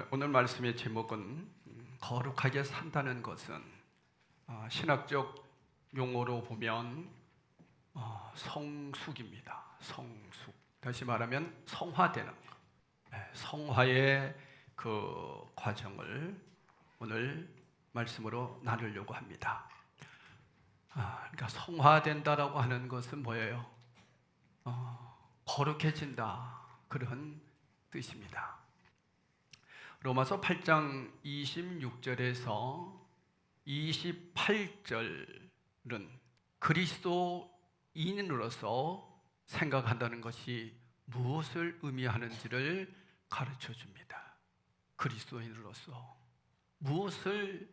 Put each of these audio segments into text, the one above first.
오늘 말씀의 제목은 거룩하게 산다는 것은 신학적 용어로 보면 성숙입니다. 성숙. 다시 말하면 성화되는 것. 성화의 그 과정을 오늘 말씀으로 나누려고 합니다. 그러니까 성화된다라고 하는 것은 뭐예요? 거룩해진다, 그런 뜻입니다. 로마서 8장 26절에서 28절은 그리스도인으로서 생각한다는 것이 무엇을 의미하는지를 가르쳐 줍니다. 그리스도인으로서 무엇을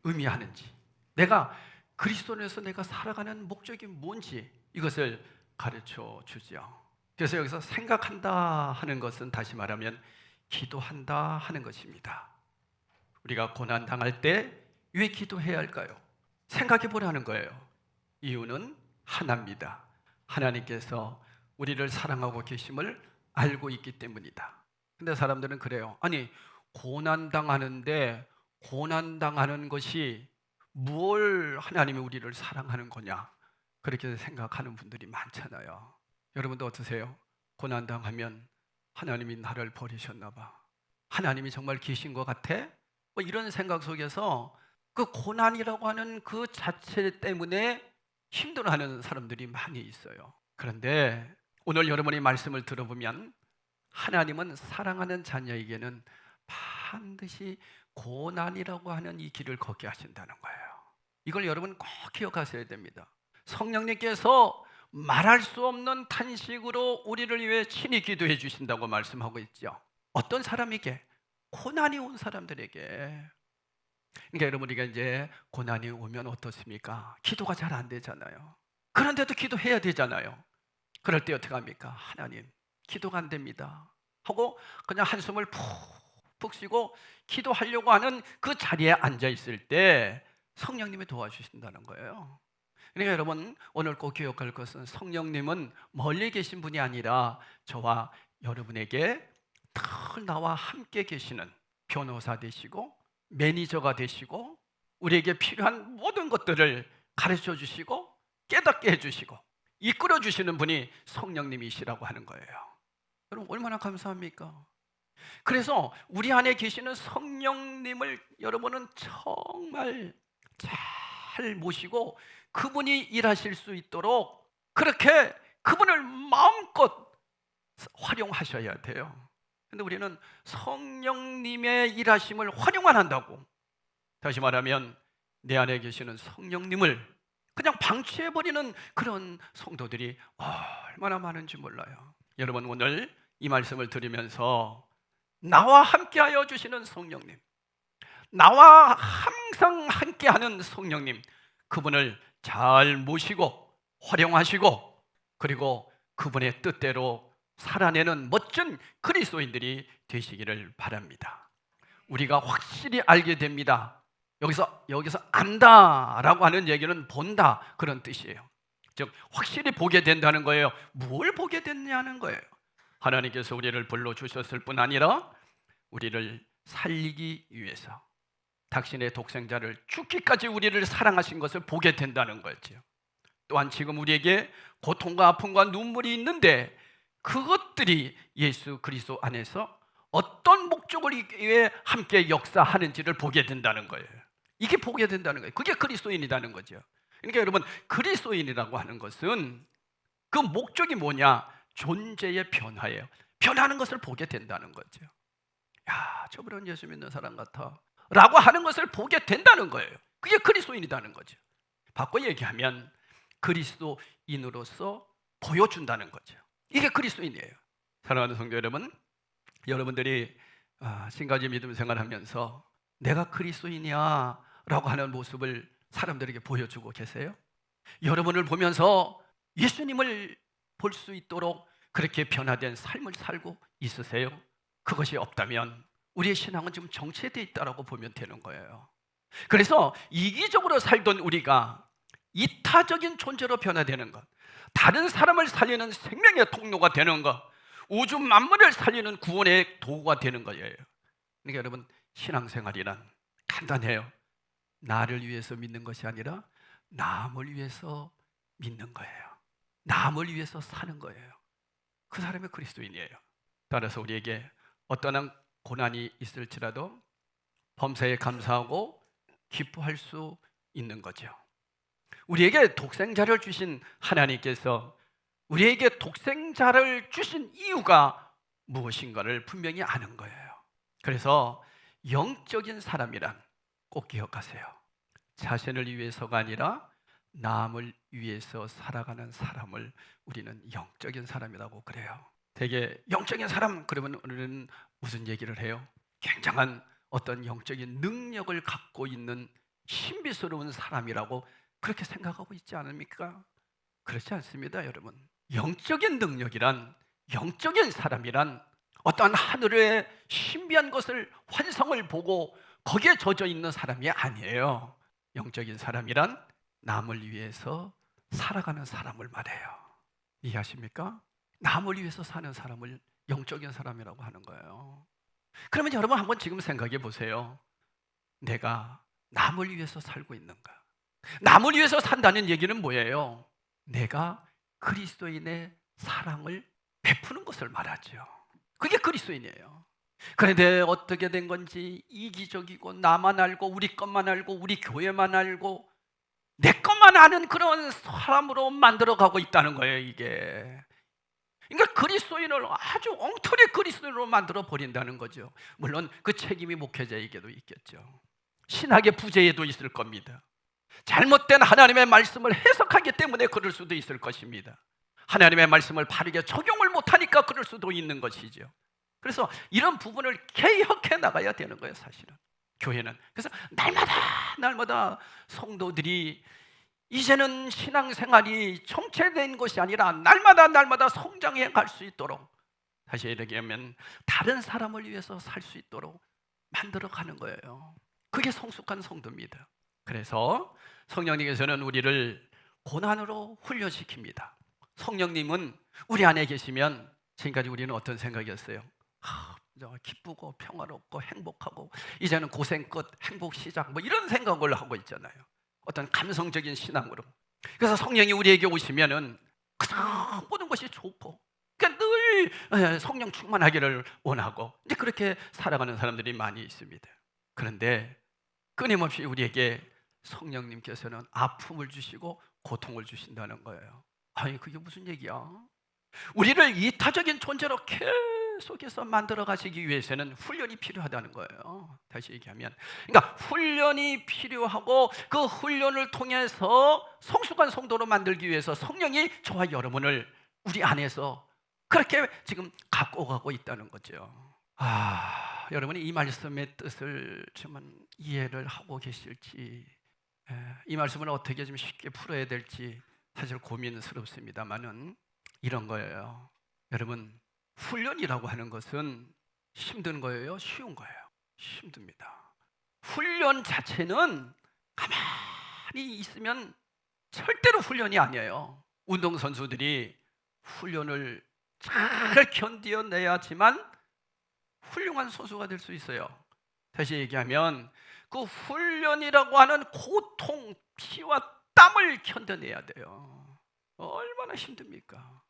의미하는지, 내가 그리스도인에서 내가 살아가는 목적이 뭔지, 이것을 가르쳐 주죠. 그래서 여기서 생각한다 하는 것은 다시 말하면 기도한다 하는 것입니다. 우리가 고난 당할 때 왜 기도해야 할까요? 생각해 보라는 거예요. 이유는 하나입니다. 하나님께서 우리를 사랑하고 계심을 알고 있기 때문이다. 근데 사람들은 그래요. 아니, 고난 당하는데 고난 당하는 것이 뭘 하나님이 우리를 사랑하는 거냐, 그렇게 생각하는 분들이 많잖아요. 여러분도 어떠세요? 고난 당하면 하나님이 나를 버리셨나 봐, 하나님이 정말 계신 것 같아? 뭐 이런 생각 속에서 그 고난이라고 하는 그 자체 때문에 힘들어하는 사람들이 많이 있어요. 그런데 오늘 여러분이 말씀을 들어보면 하나님은 사랑하는 자녀에게는 반드시 고난이라고 하는 이 길을 걷게 하신다는 거예요. 이걸 여러분 꼭 기억하셔야 됩니다. 성령님께서 말할 수 없는 탄식으로 우리를 위해 친히 기도해 주신다고 말씀하고 있죠. 어떤 사람에게? 고난이 온 사람들에게. 그러니까 여러분, 우리가 이제 고난이 오면 어떻습니까? 기도가 잘 안 되잖아요. 그런데도 기도해야 되잖아요. 그럴 때 어떻게 합니까? 하나님, 기도가 안 됩니다 하고 그냥 한숨을 푹 쉬고 기도하려고 하는 그 자리에 앉아 있을 때 성령님이 도와주신다는 거예요. 그러니까 여러분, 오늘 꼭 기억할 것은 성령님은 멀리 계신 분이 아니라 저와 여러분에게 늘 나와 함께 계시는 변호사 되시고 매니저가 되시고 우리에게 필요한 모든 것들을 가르쳐 주시고 깨닫게 해주시고 이끌어 주시는 분이 성령님이시라고 하는 거예요. 여러분, 얼마나 감사합니까? 그래서 우리 안에 계시는 성령님을 여러분은 정말 잘 모시고 그분이 일하실 수 있도록 그렇게 그분을 마음껏 활용하셔야 돼요. 근데 우리는 성령님의 일하심을 활용 안 한다고, 다시 말하면 내 안에 계시는 성령님을 그냥 방치해버리는 그런 성도들이 얼마나 많은지 몰라요. 여러분, 오늘 이 말씀을 들으면서 나와 함께하여 주시는 성령님, 나와 항상 함께하는 성령님, 그분을 잘 모시고 활용하시고 그리고 그분의 뜻대로 살아내는 멋진 그리스도인들이 되시기를 바랍니다. 우리가 확실히 알게 됩니다. 여기서 안다라고 하는 얘기는 본다, 그런 뜻이에요. 즉 확실히 보게 된다는 거예요. 뭘 보게 됐냐는 거예요. 하나님께서 우리를 불러주셨을 뿐 아니라 우리를 살리기 위해서 당신의 독생자를 죽기까지 우리를 사랑하신 것을 보게 된다는 거죠. 또한 지금 우리에게 고통과 아픔과 눈물이 있는데 그것들이 예수 그리스도 안에서 어떤 목적을 위해 함께 역사하는지를 보게 된다는 거예요. 이게 보게 된다는 거예요. 그게 그리스도인이라는 거죠. 그러니까 여러분, 그리스도인이라고 하는 것은 그 목적이 뭐냐? 존재의 변화예요. 변하는 것을 보게 된다는 거죠. 야, 저분은 예수 믿는 사람 같아 라고 하는 것을 보게 된다는 거예요. 그게 그리스도인이라는 거죠. 바꿔 얘기하면 그리스도인으로서 보여준다는 거죠. 이게 그리스도인이에요. 사랑하는 성도 여러분, 여러분들이 지금까지 믿음 생활하면서 내가 그리스도인이야 라고 하는 모습을 사람들에게 보여주고 계세요? 여러분을 보면서 예수님을 볼 수 있도록 그렇게 변화된 삶을 살고 있으세요? 그것이 없다면 우리의 신앙은 지금 정체되어 있다고 보면 되는 거예요. 그래서 이기적으로 살던 우리가 이타적인 존재로 변화되는 것, 다른 사람을 살리는 생명의 통로가 되는 것, 우주 만물을 살리는 구원의 도구가 되는 거예요. 그러니까 여러분, 신앙생활이란 간단해요. 나를 위해서 믿는 것이 아니라 남을 위해서 믿는 거예요. 남을 위해서 사는 거예요. 그 사람이 그리스도인이에요. 따라서 우리에게 어떠한 고난이 있을지라도 범사에 감사하고 기뻐할 수 있는 거죠. 우리에게 독생자를 주신 하나님께서 우리에게 독생자를 주신 이유가 무엇인가를 분명히 아는 거예요. 그래서 영적인 사람이란 꼭 기억하세요. 자신을 위해서가 아니라 남을 위해서 살아가는 사람을 우리는 영적인 사람이라고 그래요. 되게 영적인 사람 그러면 우리는 무슨 얘기를 해요? 굉장한 어떤 영적인 능력을 갖고 있는 신비스러운 사람이라고 그렇게 생각하고 있지 않습니까? 그렇지 않습니다, 여러분. 영적인 능력이란, 영적인 사람이란 어떠한 하늘의 신비한 것을, 환상을 보고 거기에 젖어 있는 사람이 아니에요. 영적인 사람이란 남을 위해서 살아가는 사람을 말해요. 이해하십니까? 남을 위해서 사는 사람을 영적인 사람이라고 하는 거예요. 그러면 여러분 한번 지금 생각해 보세요. 내가 남을 위해서 살고 있는가? 남을 위해서 산다는 얘기는 뭐예요? 내가 그리스도인의 사랑을 베푸는 것을 말하죠. 그게 그리스도인이에요. 그런데 어떻게 된 건지 이기적이고 나만 알고 우리 것만 알고 우리 교회만 알고 내 것만 아는 그런 사람으로 만들어가고 있다는 거예요, 이게. 그러니까 그리스도인을 아주 엉터리 그리스도인으로 만들어 버린다는 거죠. 물론 그 책임이 목회자에게도 있겠죠. 신학의 부재에도 있을 겁니다. 잘못된 하나님의 말씀을 해석하기 때문에 그럴 수도 있을 것입니다. 하나님의 말씀을 바르게 적용을 못하니까 그럴 수도 있는 것이죠. 그래서 이런 부분을 개혁해 나가야 되는 거예요, 사실은 교회는. 그래서 날마다 성도들이 이제는 신앙생활이 정체된 것이 아니라 날마다 성장해 갈 수 있도록, 다시 얘기하면 다른 사람을 위해서 살 수 있도록 만들어가는 거예요. 그게 성숙한 성도입니다. 그래서 성령님께서는 우리를 고난으로 훈련시킵니다. 성령님은 우리 안에 계시면 지금까지 우리는 어떤 생각이었어요? 기쁘고 평화롭고 행복하고 이제는 고생 끝, 행복 시작, 뭐 이런 생각을 하고 있잖아요. 어떤 감성적인 신앙으로. 그래서 성령이 우리에게 오시면은 그냥 모든 것이 좋고, 그러니까 늘 성령 충만하기를 원하고 이제 그렇게 살아가는 사람들이 많이 있습니다. 그런데 끊임없이 우리에게 성령님께서는 아픔을 주시고 고통을 주신다는 거예요. 아니 그게 무슨 얘기야? 우리를 이타적인 존재로 계속해서 만들어 가시기 위해서는 훈련이 필요하다는 거예요. 다시 얘기하면, 그러니까 훈련이 필요하고 그 훈련을 통해서 성숙한 성도로 만들기 위해서 성령이 저와 여러분을 우리 안에서 그렇게 지금 갖고 가고 있다는 거죠. 여러분이 이 말씀의 뜻을 좀 이해를 하고 계실지, 이 말씀을 어떻게 좀 쉽게 풀어야 될지 사실 고민스럽습니다만은 이런 거예요. 여러분, 훈련이라고 하는 것은 힘든 거예요? 쉬운 거예요? 힘듭니다. 훈련 자체는 가만히 있으면 절대로 훈련이 아니에요. 운동선수들이 훈련을 잘 견뎌내야지만 훌륭한 선수가 될 수 있어요. 다시 얘기하면 그 훈련이라고 하는 고통, 피와 땀을 견뎌내야 돼요. 얼마나 힘듭니까?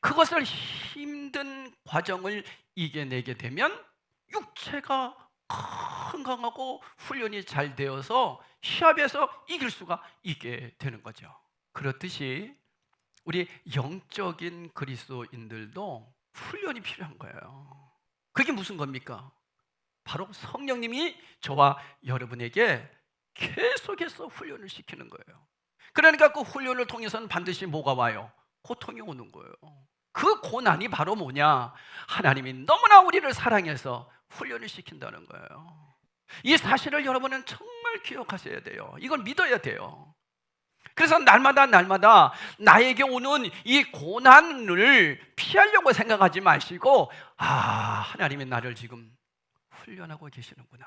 그것을 힘든 과정을 이겨내게 되면 육체가 건강하고 훈련이 잘 되어서 시합에서 이길 수가 있게 되는 거죠. 그렇듯이 우리 영적인 그리스도인들도 훈련이 필요한 거예요. 그게 무슨 겁니까? 바로 성령님이 저와 여러분에게 계속해서 훈련을 시키는 거예요. 그러니까 그 훈련을 통해서는 반드시 뭐가 와요? 고통이 오는 거예요. 그 고난이 바로 뭐냐? 하나님이 너무나 우리를 사랑해서 훈련을 시킨다는 거예요. 이 사실을 여러분은 정말 기억하셔야 돼요. 이걸 믿어야 돼요. 그래서 날마다 나에게 오는 이 고난을 피하려고 생각하지 마시고, 하나님이 나를 지금 훈련하고 계시는구나.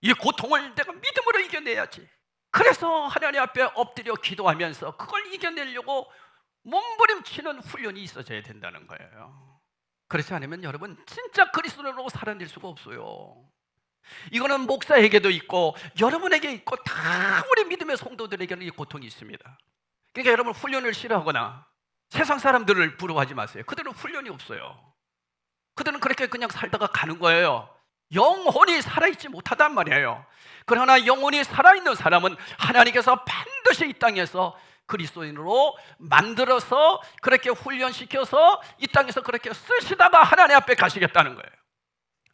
이 고통을 내가 믿음으로 이겨내야지. 그래서 하나님 앞에 엎드려 기도하면서 그걸 이겨내려고 몸부림치는 훈련이 있어져야 된다는 거예요. 그렇지 않으면 여러분 진짜 그리스도로 살아낼 수가 없어요. 이거는 목사에게도 있고 여러분에게 있고 다 우리 믿음의 성도들에게는 이 고통이 있습니다. 그러니까 여러분 훈련을 싫어하거나 세상 사람들을 부러워하지 마세요. 그들은 훈련이 없어요. 그들은 그렇게 그냥 살다가 가는 거예요. 영혼이 살아있지 못하단 말이에요. 그러나 영혼이 살아있는 사람은 하나님께서 반드시 이 땅에서 그리스도인으로 만들어서 그렇게 훈련시켜서 이 땅에서 그렇게 쓰시다가 하나님 앞에 가시겠다는 거예요.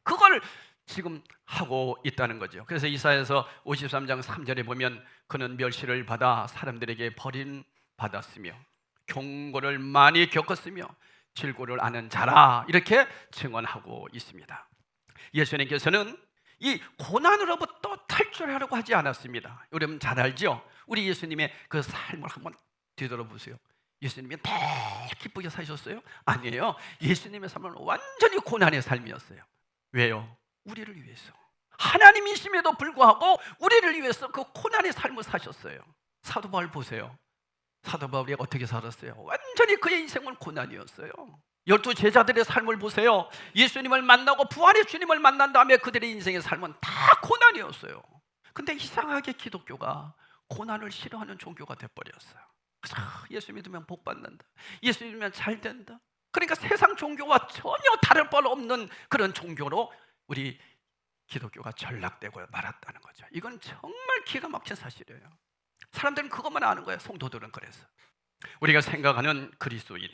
그걸 지금 하고 있다는 거죠. 그래서 이사야서 53장 3절에 보면 그는 멸시를 받아 사람들에게 버림받았으며 경고를 많이 겪었으며 질고를 아는 자라, 이렇게 증언하고 있습니다. 예수님께서는 이 고난으로부터 탈출하려고 하지 않았습니다. 여러분 잘 알죠? 우리 예수님의 그 삶을 한번 뒤돌아보세요. 예수님이 더 기쁘게 사셨어요? 아니에요. 예수님의 삶은 완전히 고난의 삶이었어요. 왜요? 우리를 위해서. 하나님이심에도 불구하고 우리를 위해서 그 고난의 삶을 사셨어요. 사도 바울 보세요. 사도 바울이 어떻게 살았어요? 완전히 그의 인생은 고난이었어요. 12 제자들의 삶을 보세요. 예수님을 만나고 부활의 주님을 만난 다음에 그들의 인생의 삶은 다 고난이었어요. 근데 이상하게 기독교가 고난을 싫어하는 종교가 돼버렸어요. 예수 믿으면 복 받는다, 예수 믿으면 잘 된다. 그러니까 세상 종교와 전혀 다를 바 없는 그런 종교로 우리 기독교가 전락되고 말았다는 거죠. 이건 정말 기가 막힌 사실이에요. 사람들은 그것만 아는 거예요. 성도들은. 그래서 우리가 생각하는 그리스도인,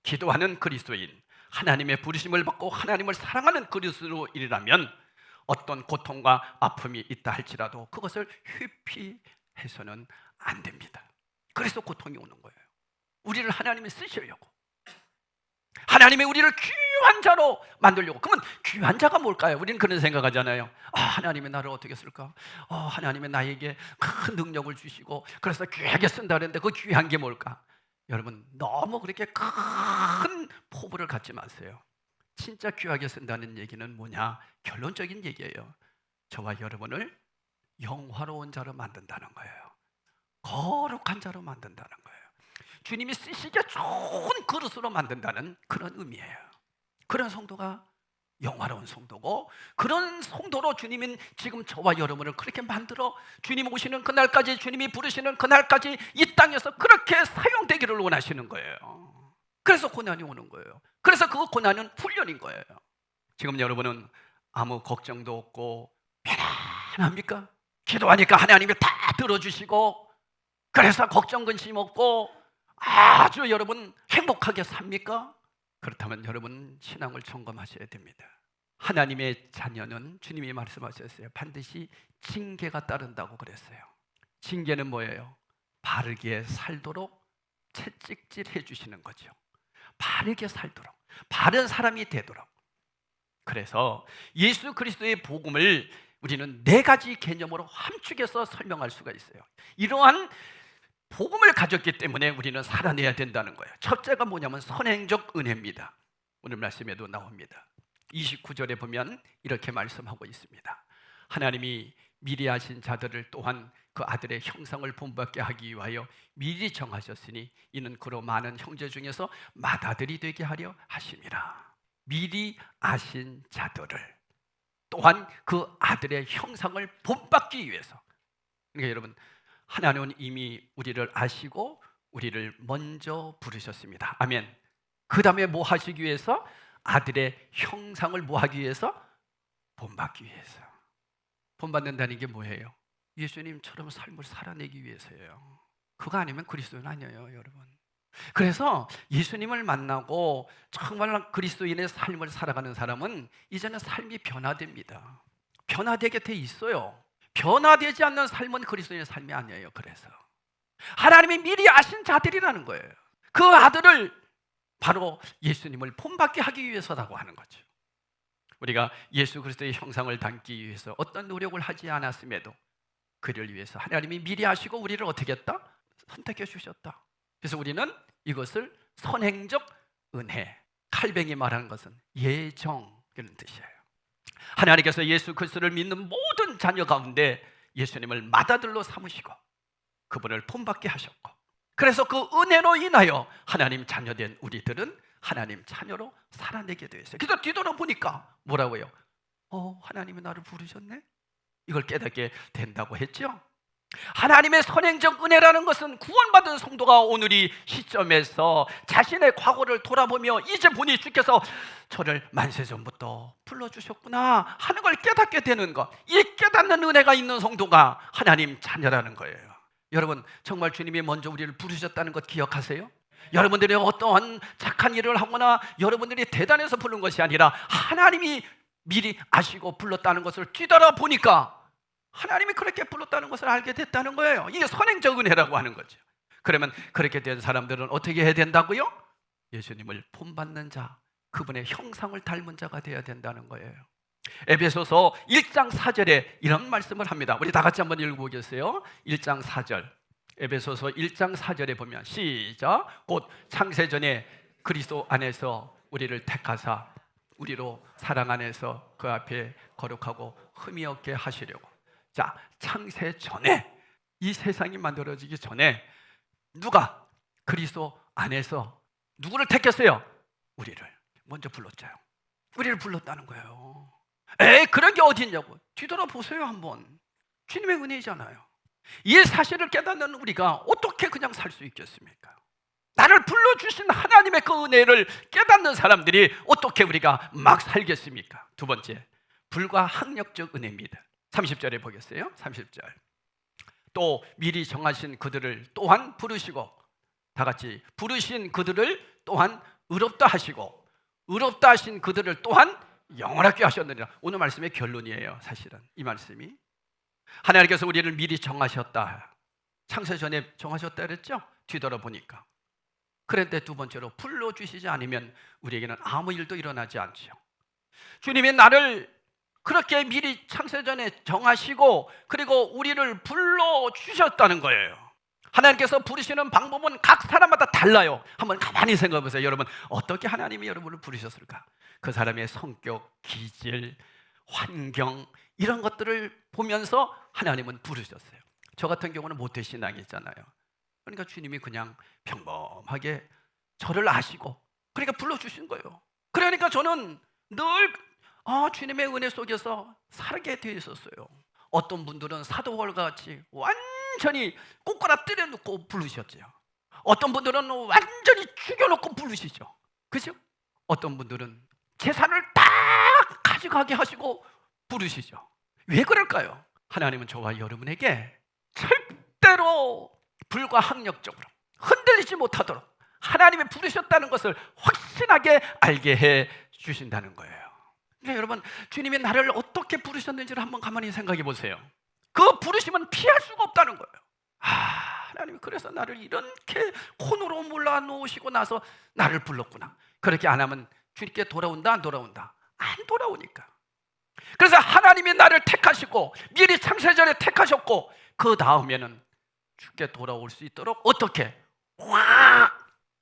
기도하는 그리스도인, 하나님의 부르심을 받고 하나님을 사랑하는 그리스도인이라면 어떤 고통과 아픔이 있다 할지라도 그것을 회피해서는 안 됩니다. 그래서 고통이 오는 거예요. 우리를 하나님이 쓰시려고, 하나님이 우리를 귀한 자로 만들려고. 그러면 귀한 자가 뭘까요? 우리는 그런 생각하잖아요. 하나님이 나를 어떻게 쓸까? 하나님이 나에게 큰 능력을 주시고 그래서 귀하게 쓴다 그랬는데 그 귀한 게 뭘까? 여러분 너무 그렇게 큰 포부를 갖지 마세요. 진짜 귀하게 쓴다는 얘기는 뭐냐? 결론적인 얘기예요. 저와 여러분을 영화로운 자로 만든다는 거예요. 거룩한 자로 만든다는 거예요. 주님이 쓰시기에 좋은 그릇으로 만든다는 그런 의미예요. 그런 성도가 영화로운 성도고, 그런 성도로 주님은 지금 저와 여러분을 그렇게 만들어 주님 오시는 그날까지, 주님이 부르시는 그날까지 이 땅에서 그렇게 사용되기를 원하시는 거예요. 그래서 고난이 오는 거예요. 그래서 그 고난은 훈련인 거예요. 지금 여러분은 아무 걱정도 없고 편안합니까? 기도하니까 하나님이 다 들어주시고 그래서 걱정 근심 없고 아주 여러분 행복하게 삽니까? 그렇다면 여러분 신앙을 점검하셔야 됩니다. 하나님의 자녀는 주님이 말씀하셨어요. 반드시 징계가 따른다고 그랬어요. 징계는 뭐예요? 바르게 살도록 채찍질해 주시는 거죠. 바르게 살도록, 바른 사람이 되도록. 그래서 예수 그리스도의 복음을 우리는 4가지 개념으로 함축해서 설명할 수가 있어요. 이러한 복음을 가졌기 때문에 우리는 살아내야 된다는 거예요. 첫째가 뭐냐면 선행적 은혜입니다. 오늘 말씀에도 나옵니다. 29절에 보면 이렇게 말씀하고 있습니다. 하나님이 미리 하신 자들을 또한 그 아들의 형상을 본받게 하기 위하여 미리 정하셨으니 이는 그로 많은 형제 중에서 맏아들이 되게 하려 하심이라. 미리 아신 자들을 또한 그 아들의 형상을 본받기 위해서. 그러니까 여러분, 하나님은 이미 우리를 아시고 우리를 먼저 부르셨습니다. 아멘. 그 다음에 뭐 하시기 위해서? 아들의 형상을 뭐 하기 위해서? 본받기 위해서. 본받는다는 게 뭐예요? 예수님처럼 삶을 살아내기 위해서예요. 그거 아니면 그리스도인 아니에요, 여러분. 그래서 예수님을 만나고 정말 그리스도인의 삶을 살아가는 사람은 이제는 삶이 변화됩니다. 변화되게 돼 있어요. 변화되지 않는 삶은 그리스도인의 삶이 아니에요. 그래서 하나님이 미리 아신 자들이라는 거예요. 그 아들을 바로 예수님을 본받게 하기 위해서라고 하는 거죠. 우리가 예수 그리스도의 형상을 담기 위해서 어떤 노력을 하지 않았음에도 그를 위해서 하나님이 미리 아시고 우리를 어떻게 했다? 선택해 주셨다. 그래서 우리는 이것을 선행적 은혜, 칼뱅이 말하는 것은 예정, 이런 뜻이에요. 하나님께서 예수 그리스도를 믿는 모든 자녀 가운데 예수님을 맏아들로 삼으시고 그분을 본받게 하셨고, 그래서 그 은혜로 인하여 하나님 자녀된 우리들은 하나님 자녀로 살아내게 되어 있어요. 그래서 뒤돌아보니까 뭐라고요? 하나님이 나를 부르셨네? 이걸 깨닫게 된다고 했죠. 하나님의 선행적 은혜라는 것은 구원받은 성도가 오늘 이 시점에서 자신의 과거를 돌아보며 이제 보니 주께서 저를 만세전부터 불러주셨구나 하는 걸 깨닫게 되는 것, 이 깨닫는 은혜가 있는 성도가 하나님 자녀라는 거예요. 여러분, 정말 주님이 먼저 우리를 부르셨다는 것 기억하세요? 여러분들이 어떠한 착한 일을 하거나 여러분들이 대단해서 부른 것이 아니라 하나님이 미리 아시고 불렀다는 것을 뒤돌아보니까 하나님이 그렇게 불렀다는 것을 알게 됐다는 거예요. 이게 선행적 은혜라고 하는 거죠. 그러면 그렇게 된 사람들은 어떻게 해야 된다고요? 예수님을 본받는 자, 그분의 형상을 닮은 자가 되어야 된다는 거예요. 에베소서 1장 4절에 이런 말씀을 합니다. 우리 다 같이 한번 읽어보겠어요. 1장 4절. 에베소서 1장 4절에 보면 시작. 곧 창세전에 그리스도 안에서 우리를 택하사 우리로 사랑 안에서 그 앞에 거룩하고 흠이 없게 하시려고. 자, 창세 전에, 이 세상이 만들어지기 전에 누가 그리스도 안에서 누구를 택했어요? 우리를 먼저 불렀잖아요. 우리를 불렀다는 거예요. 그런 게 어디 있냐고. 뒤돌아보세요 한번. 주님의 은혜잖아요. 이 사실을 깨닫는 우리가 어떻게 그냥 살 수 있겠습니까? 나를 불러주신 하나님의 그 은혜를 깨닫는 사람들이 어떻게 우리가 막 살겠습니까? 두 번째, 불가항력적 은혜입니다. 30절에 보겠어요. 30절. 또 미리 정하신 그들을 또한 부르시고, 다 같이 부르신 그들을 또한 의롭다 하시고 의롭다 하신 그들을 또한 영원하게 하셨느니라. 오늘 말씀의 결론이에요. 사실은 이 말씀이 하나님께서 우리를 미리 정하셨다. 창세전에 정하셨다 그랬죠? 뒤돌아보니까. 그런데 두 번째로 불러주시지 않으면 우리에게는 아무 일도 일어나지 않죠. 주님이 나를 그렇게 미리 창세전에 정하시고 그리고 우리를 불러주셨다는 거예요. 하나님께서 부르시는 방법은 각 사람마다 달라요. 한번 가만히 생각해 보세요. 여러분, 어떻게 하나님이 여러분을 부르셨을까? 그 사람의 성격, 기질, 환경 이런 것들을 보면서 하나님은 부르셨어요. 저 같은 경우는 모태신앙이잖아요. 그러니까 주님이 그냥 평범하게 저를 아시고 그러니까 불러주신 거예요. 그러니까 저는 늘 주님의 은혜 속에서 살게 되어 있었어요. 어떤 분들은 사도월과 같이 완전히 꼬꼬라 때려놓고 부르셨죠. 어떤 분들은 완전히 죽여놓고 부르시죠. 그죠? 어떤 분들은 재산을 다 가져가게 하시고 부르시죠. 왜 그럴까요? 하나님은 저와 여러분에게 절대로 불가항력적으로 흔들리지 못하도록 하나님이 부르셨다는 것을 확신하게 알게 해 주신다는 거예요. 그러니까 여러분, 주님이 나를 어떻게 부르셨는지를 한번 가만히 생각해 보세요. 그 부르심은 피할 수가 없다는 거예요. 하나님이 그래서 나를 이렇게 코너로 몰아놓으시고 나서 나를 불렀구나. 그렇게 안 하면 주님께 돌아온다 안 돌아온다? 안 돌아오니까. 그래서 하나님이 나를 택하시고 미리 창세전에 택하셨고 그 다음에는 주께 돌아올 수 있도록 어떻게?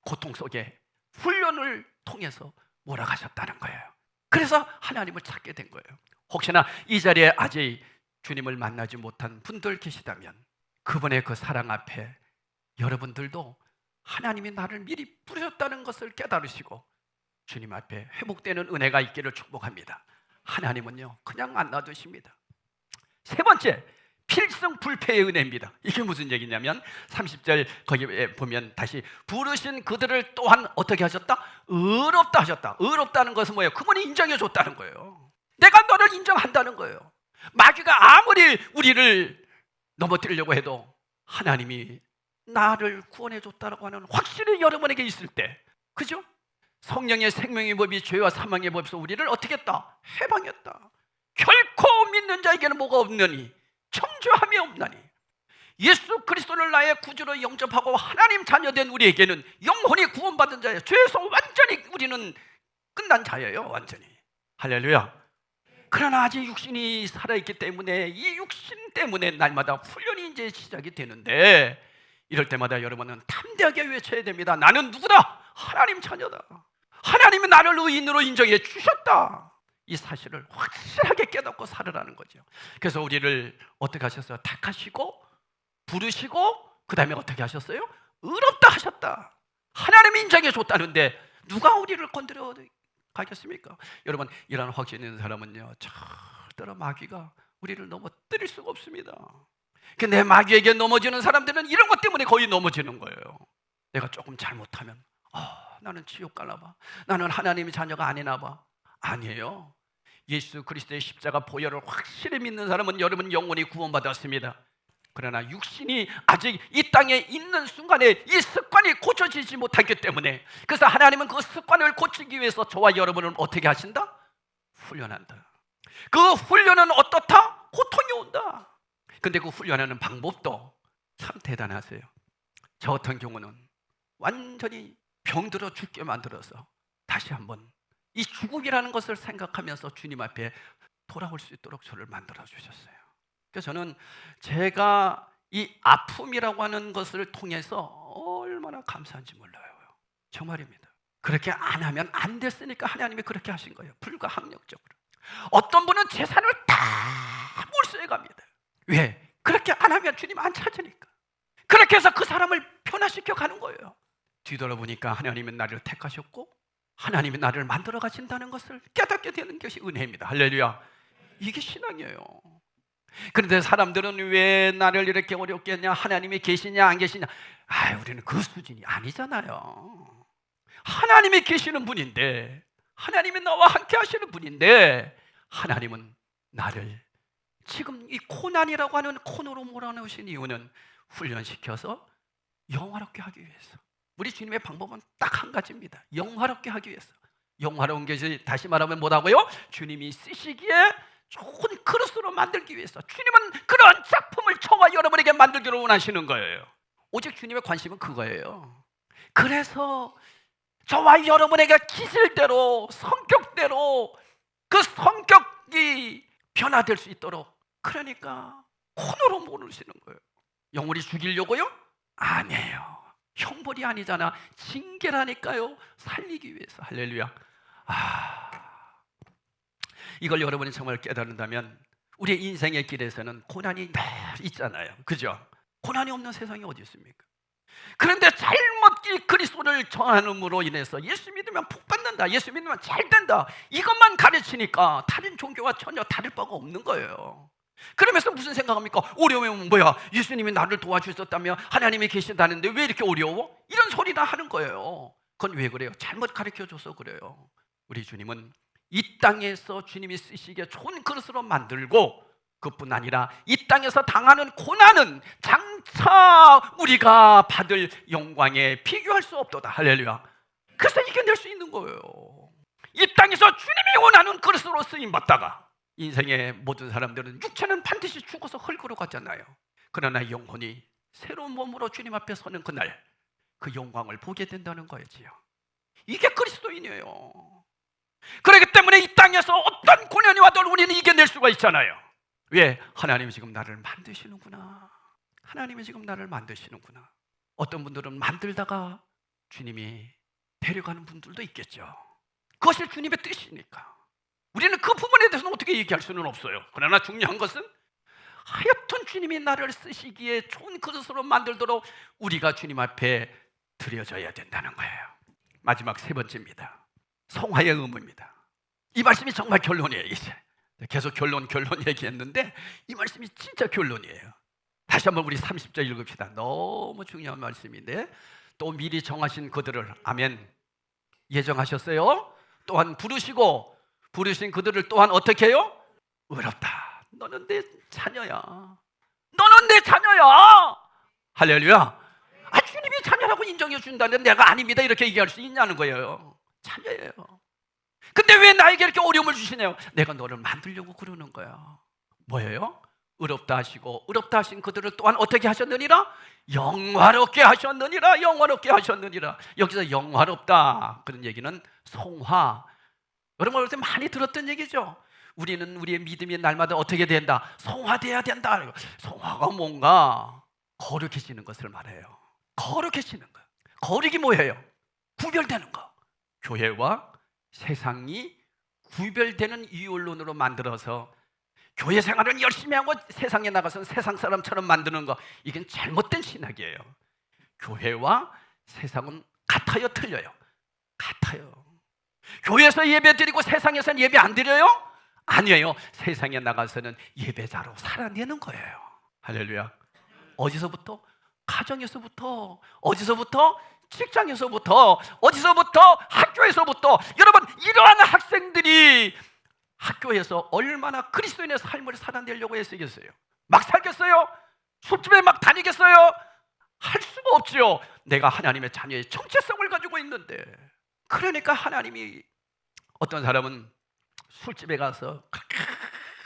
고통 속에 훈련을 통해서 몰아가셨다는 거예요. 그래서 하나님을 찾게 된 거예요. 혹시나 이 자리에 아직 주님을 만나지 못한 분들 계시다면 그분의 그 사랑 앞에 여러분들도 하나님이 나를 미리 부르셨다는 것을 깨달으시고 주님 앞에 회복되는 은혜가 있기를 축복합니다. 하나님은요 그냥 안 놔두십니다. 세 번째, 필승불패의 은혜입니다. 이게 무슨 얘기냐면 30절 거기에 보면 다시 부르신 그들을 또한 어떻게 하셨다? 의롭다 하셨다. 의롭다는 것은 뭐예요? 그분이 인정해 줬다는 거예요. 내가 너를 인정한다는 거예요. 마귀가 아무리 우리를 넘어뜨리려고 해도 하나님이 나를 구원해 줬다고 하는 확신이 여러분에게 있을 때, 그죠? 성령의 생명의 법이 죄와 사망의 법에서 우리를 어떻게 했다? 해방했다. 결코 믿는 자에게는 뭐가 없느니 정죄함이 없나니 예수 그리스도를 나의 구주로 영접하고 하나님 자녀된 우리에게는 영혼이 구원받은 자예요. 죄에서 완전히 우리는 끝난 자예요. 완전히. 할렐루야. 그러나 아직 육신이 살아있기 때문에 이 육신 때문에 날마다 훈련이 이제 시작이 되는데 이럴 때마다 여러분은 담대하게 외쳐야 됩니다. 나는 누구다? 하나님 자녀다. 하나님이 나를 의인으로 인정해 주셨다. 이 사실을 확실하게 깨닫고 살으라는 거죠. 그래서 우리를 어떻게 하셨어요? 택하시고 부르시고 그 다음에 어떻게 하셨어요? 의롭다 하셨다. 하나님이 인정해 줬다는데 누가 우리를 건드려 가겠습니까? 여러분, 이런 확신 있는 사람은요, 절대로 마귀가 우리를 넘어뜨릴 수가 없습니다. 근데 마귀에게 넘어지는 사람들은 이런 것 때문에 거의 넘어지는 거예요. 내가 조금 잘못하면 나는 지옥 갈나 봐, 나는 하나님의 자녀가 아니나 봐. 아니에요. 예수 그리스도의 십자가 보혈을 확실히 믿는 사람은 여러분 영원히 구원받았습니다. 그러나 육신이 아직 이 땅에 있는 순간에 이 습관이 고쳐지지 못하기 때문에, 그래서 하나님은 그 습관을 고치기 위해서 저와 여러분을 어떻게 하신다? 훈련한다. 그 훈련은 어떻다? 고통이 온다. 근데 그 훈련하는 방법도 참 대단하세요. 저 같은 경우는 완전히 병들어 죽게 만들어서 다시 한번 이 죽음이라는 것을 생각하면서 주님 앞에 돌아올 수 있도록 저를 만들어 주셨어요. 그래서 저는 제가 이 아픔이라고 하는 것을 통해서 얼마나 감사한지 몰라요. 정말입니다. 그렇게 안 하면 안 됐으니까 하나님이 그렇게 하신 거예요. 불가항력적으로. 어떤 분은 재산을 다 몰수해 갑니다. 왜? 그렇게 안 하면 주님 안 찾으니까. 그렇게 해서 그 사람을 변화시켜 가는 거예요. 뒤돌아보니까 하나님은 나를 택하셨고 하나님이 나를 만들어 가신다는 것을 깨닫게 되는 것이 은혜입니다. 할렐루야. 이게 신앙이에요. 그런데 사람들은 왜 나를 이렇게 어렵게 했냐, 하나님이 계시냐 안 계시냐, 우리는 그 수준이 아니잖아요. 하나님이 계시는 분인데, 하나님이 나와 함께 하시는 분인데, 하나님은 나를 지금 이 고난이라고 하는 코너로 몰아넣으신 이유는 훈련시켜서 영화롭게 하기 위해서. 우리 주님의 방법은 딱 한 가지입니다. 영화롭게 하기 위해서. 영화로운 것이 다시 말하면 뭐라고요? 주님이 쓰시기에 좋은 그릇으로 만들기 위해서. 주님은 그런 작품을 저와 여러분에게 만들기를 원하시는 거예요. 오직 주님의 관심은 그거예요. 그래서 저와 여러분에게 기질대로, 성격대로 그 성격이 변화될 수 있도록, 그러니까 코너로 몰으시는 거예요. 영혼이 죽이려고요? 아니에요. 형벌이 아니잖아. 징계라니까요. 살리기 위해서. 할렐루야. 이걸 여러분이 정말 깨달은다면 우리의 인생의 길에서는 고난이 늘 있잖아요. 그죠? 고난이 없는 세상이 어디 있습니까? 그런데 잘못 이 그리스도를 전함으로 인해서 예수 믿으면 복 받는다, 예수 믿으면 잘 된다, 이것만 가르치니까 다른 종교와 전혀 다를 바가 없는 거예요. 그러면서 무슨 생각합니까? 어려우면 뭐야, 예수님이 나를 도와주셨다며 하나님이 계신다는데 왜 이렇게 어려워? 이런 소리나 하는 거예요. 그건 왜 그래요? 잘못 가르쳐줘서 그래요. 우리 주님은 이 땅에서 주님이 쓰시기에 좋은 그릇으로 만들고, 그뿐 아니라 이 땅에서 당하는 고난은 장차 우리가 받을 영광에 비교할 수 없도다. 할렐루야. 그래서 이겨낼 수 있는 거예요. 이 땅에서 주님이 원하는 그릇으로 쓰임받다가 인생의 모든 사람들은 육체는 반드시 죽어서 흙으로 가잖아요. 그러나 영혼이 새로운 몸으로 주님 앞에 서는 그날 그 영광을 보게 된다는 거지요. 이게 그리스도인이에요. 그렇기 때문에 이 땅에서 어떤 고난이 와도 우리는 이겨낼 수가 있잖아요. 왜? 하나님이 지금 나를 만드시는구나. 하나님이 지금 나를 만드시는구나. 어떤 분들은 만들다가 주님이 데려가는 분들도 있겠죠. 그것이 주님의 뜻이니까 우리는 그 부분에 대해서는 어떻게 얘기할 수는 없어요. 그러나 중요한 것은 하여튼 주님이 나를 쓰시기에 좋은 그릇으로 만들도록 우리가 주님 앞에 드려져야 된다는 거예요. 마지막 세 번째입니다. 성화의 의무입니다. 이 말씀이 정말 결론이에요. 이제 계속 결론 얘기했는데 이 말씀이 진짜 결론이에요. 다시 한번 우리 30절 읽읍시다. 너무 중요한 말씀인데, 또 미리 정하신 그들을, 아멘, 예정하셨어요. 또한 부르신 그들을 또한 어떻게 해요? 의롭다. 너는 내 자녀야. 너는 내 자녀야. 할렐루야. 주님이 자녀라고 인정해 준다는데 내가 아닙니다 이렇게 얘기할 수 있냐는 거예요. 자녀예요. 근데 왜 나에게 이렇게 어려움을 주시네요? 내가 너를 만들려고 그러는 거야. 뭐예요? 의롭다 하시고 의롭다 하신 그들을 또한 어떻게 하셨느니라? 영화롭게 하셨느니라. 영화롭게 하셨느니라. 여기서 영화롭다 그런 얘기는 성화, 여러분 어릴 때 많이 들었던 얘기죠. 우리는 우리의 믿음이 날마다 어떻게 된다? 성화돼야 된다. 성화가 뭔가 거룩해지는 것을 말해요. 거룩해지는 거. 거룩이 뭐예요? 구별되는 거. 교회와 세상이 구별되는 이율론으로 만들어서 교회 생활은 열심히 하고 세상에 나가서 세상 사람처럼 만드는 거, 이건 잘못된 신학이에요. 교회와 세상은 같아요, 틀려요? 같아요. 교회에서 예배 드리고 세상에서는 예배 안 드려요? 아니에요. 세상에 나가서는 예배자로 살아내는 거예요. 할렐루야. 어디서부터? 가정에서부터. 어디서부터? 직장에서부터. 어디서부터? 학교에서부터. 여러분, 이러한 학생들이 학교에서 얼마나 그리스도인의 삶을 살아내려고 애쓰겠어요? 막 살겠어요? 술집에 막 다니겠어요? 할 수가 없지요. 내가 하나님의 자녀의 정체성을 가지고 있는데. 그러니까 하나님이, 어떤 사람은 술집에 가서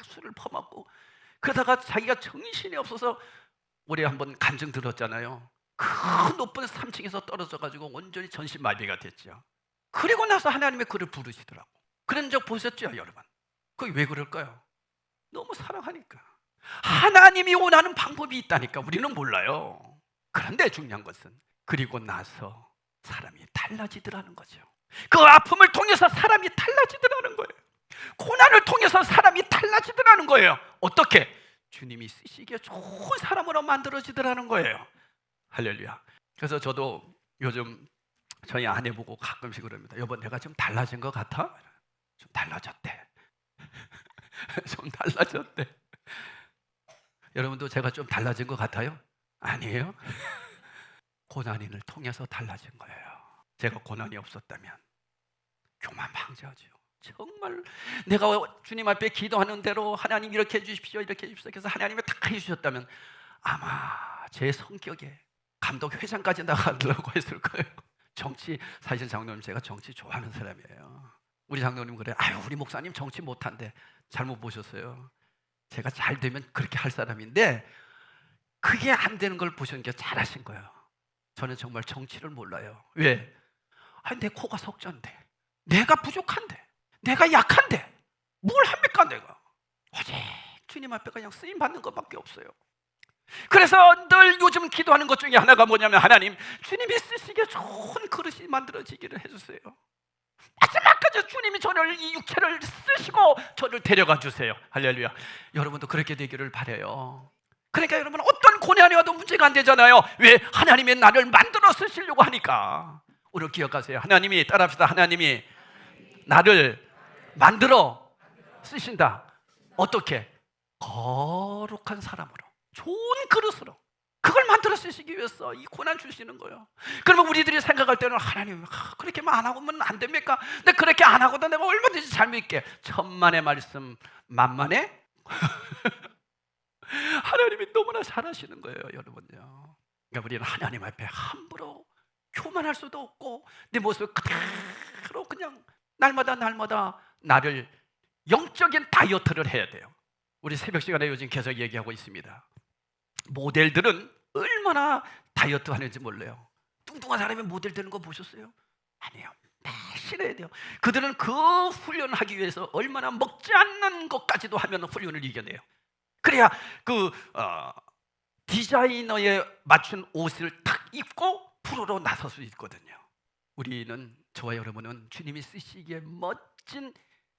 술을 퍼먹고 그러다가 자기가 정신이 없어서, 우리 한번 간증 들었잖아요. 그 높은 3층에서 떨어져 가지고 온전히 전신마비가 됐죠. 그리고 나서 하나님의 그를 부르시더라고. 그런 적 보셨죠, 여러분? 그게 왜 그럴까요? 너무 사랑하니까. 하나님이 원하는 방법이 있다니까 우리는 몰라요. 그런데 중요한 것은 그리고 나서 사람이 달라지더라는 거죠. 그 아픔을 통해서 사람이 달라지더라는 거예요. 고난을 통해서 사람이 달라지더라는 거예요. 어떻게? 주님이 쓰시기에 좋은 사람으로 만들어지더라는 거예요. 할렐루야. 그래서 저도 요즘 저희 아내 보고 가끔씩 그럽니다. 여보, 내가 좀 달라진 것 같아? 좀 달라졌대. 좀 달라졌대. 여러분도 제가 좀 달라진 것 같아요? 아니에요? 고난을 통해서 달라진 거예요. 제가 고난이 없었다면 교만방자하죠. 정말 내가 주님 앞에 기도하는 대로 하나님 이렇게 해주십시오, 이렇게 해주십시오, 그래서 하나님이 다 해주셨다면 아마 제 성격에 감독회장까지 나가려고 했을 거예요. 정치, 사실 장로님 제가 정치 좋아하는 사람이에요. 우리 장로님 그래, 아유 우리 목사님 정치 못한대. 잘못 보셨어요. 제가 잘 되면 그렇게 할 사람인데 그게 안 되는 걸 보시는 게 잘하신 거예요. 저는 정말 정치를 몰라요. 왜? 아니, 내 코가 석잔데, 내가 부족한데, 내가 약한데 뭘 합니까? 내가 오직 주님 앞에 그냥 쓰임 받는 것밖에 없어요. 그래서 늘 요즘 기도하는 것 중에 하나가 뭐냐면, 하나님, 주님이 쓰시기에 좋은 그릇이 만들어지기를 해주세요. 마지막까지 주님이 저를, 이 육체를 쓰시고 저를 데려가 주세요. 할렐루야. 여러분도 그렇게 되기를 바라요. 그러니까 여러분, 어떤 고난이 와도 문제가 안 되잖아요. 왜? 하나님이 나를 만들어 쓰시려고 하니까. 오늘 기억하세요. 하나님이, 따라합시다. 하나님이 나를 만들어 쓰신다. 어떻게? 거룩한 사람으로, 좋은 그릇으로. 그걸 만들어 쓰시기 위해서 이 고난 주시는 거예요. 그러면 우리들이 생각할 때는, 하나님 그렇게만 안 하고는 안 됩니까? 근데 그렇게 안 하고도 내가 얼마든지 잘 믿게. 천만의 말씀 만만의 하나님이 너무나 잘하시는 거예요, 여러분요. 그러니까 우리는 하나님 앞에 함부로 교만할 수도 없고, 내 모습을 그대로 그냥 날마다 나를 영적인 다이어트를 해야 돼요. 우리 새벽 시간에 요즘 계속 얘기하고 있습니다. 모델들은 얼마나 다이어트 하는지 몰라요. 뚱뚱한 사람이 모델 되는 거 보셨어요? 아니에요. 매일 해야 돼요. 그들은 그 훈련을 하기 위해서 얼마나 먹지 않는 것까지도 하면 훈련을 이겨내요. 그래야 그 디자이너에 맞춘 옷을 딱 입고 프로로 나설 수 있거든요. 우리는, 저와 여러분은 주님이 쓰시기에 멋진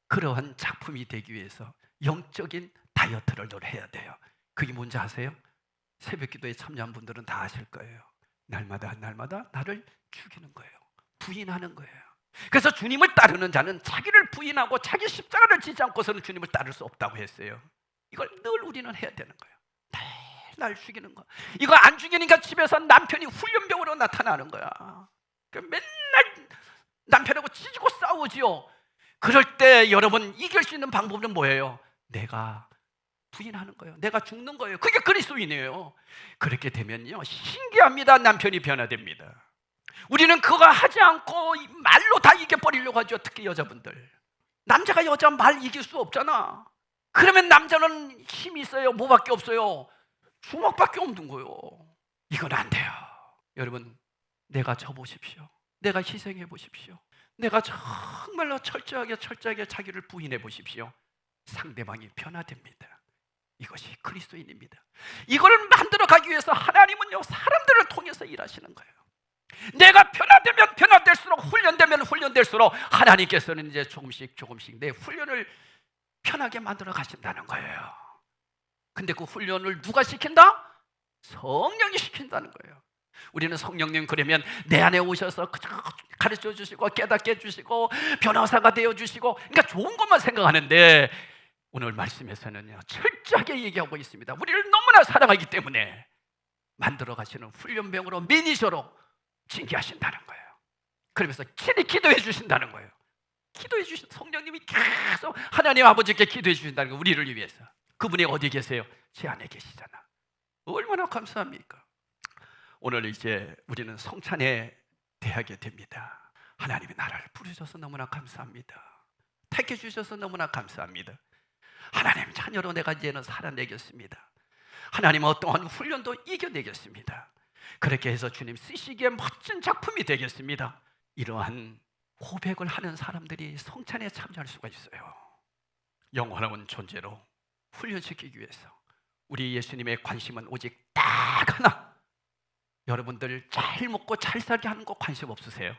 그러한 작품이 되기 위해서 영적인 다이어트를 늘 해야 돼요. 그게 뭔지 아세요? 새벽기도에 참여한 분들은 다 아실 거예요. 날마다 나를 죽이는 거예요. 부인하는 거예요. 그래서 주님을 따르는 자는 자기를 부인하고 자기 십자가를 지지 않고서는 주님을 따를 수 없다고 했어요. 이걸 늘 우리는 해야 되는 거예요. 날 죽이는 거. 이거 안 죽이니까 집에서 남편이 훈련병으로 나타나는 거야. 맨날 남편하고 찢고 싸우지요. 그럴 때 여러분, 이길 수 있는 방법은 뭐예요? 내가 부인하는 거예요. 내가 죽는 거예요. 그게 그리스도인이에요. 그렇게 되면요, 신기합니다. 남편이 변화됩니다. 우리는 그거 하지 않고 말로 다 이겨버리려고 하죠. 특히 여자분들. 남자가 여자 말 이길 수 없잖아. 그러면 남자는 힘이 있어요? 뭐밖에 없어요? 주먹밖에 없는 거예요. 이건 안 돼요. 여러분, 내가 져보십시오. 내가 희생해 보십시오. 내가 정말로 철저하게 자기를 부인해 보십시오. 상대방이 변화됩니다. 이것이 그리스도인입니다. 이걸 만들어 가기 위해서 하나님은요, 사람들을 통해서 일하시는 거예요. 내가 변화되면 변화될수록, 훈련되면 훈련될수록 하나님께서는 이제 조금씩 내 훈련을 편하게 만들어 가신다는 거예요. 근데 그 훈련을 누가 시킨다? 성령이 시킨다는 거예요. 우리는 성령님 그러면 내 안에 오셔서 가르쳐 주시고 깨닫게 해주시고 변호사가 되어주시고, 그러니까 좋은 것만 생각하는데, 오늘 말씀에서는요 철저하게 얘기하고 있습니다. 우리를 너무나 사랑하기 때문에 만들어 가시는 훈련병으로, 미니셔로 징계하신다는 거예요. 그러면서 친히 기도해 주신다는 거예요. 기도해 주신 성령님이 계속 하나님 아버지께 기도해 주신다는 거예요. 우리를 위해서. 그분이 어디 계세요? 제 안에 계시잖아. 얼마나 감사합니까? 오늘 이제 우리는 성찬에 대하게 됩니다. 하나님이 나를 부르셔서 너무나 감사합니다. 택해 주셔서 너무나 감사합니다. 하나님 자녀로 내가 이제는 살아내겠습니다. 하나님 어떠한 훈련도 이겨내겠습니다. 그렇게 해서 주님 쓰시기에 멋진 작품이 되겠습니다. 이러한 고백을 하는 사람들이 성찬에 참여할 수가 있어요. 영원한 존재로 훈련시키기 위해서 우리 예수님의 관심은 오직 딱 하나, 여러분들 잘 먹고 잘 살게 하는 거 관심 없으세요?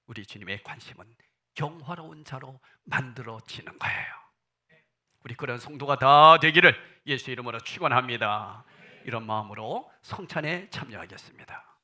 우리 주님의 관심은 영화로운 자로 만들어지는 거예요. 우리 그런 성도가 다 되기를 예수 이름으로 축원합니다. 이런 마음으로 성찬에 참여하겠습니다.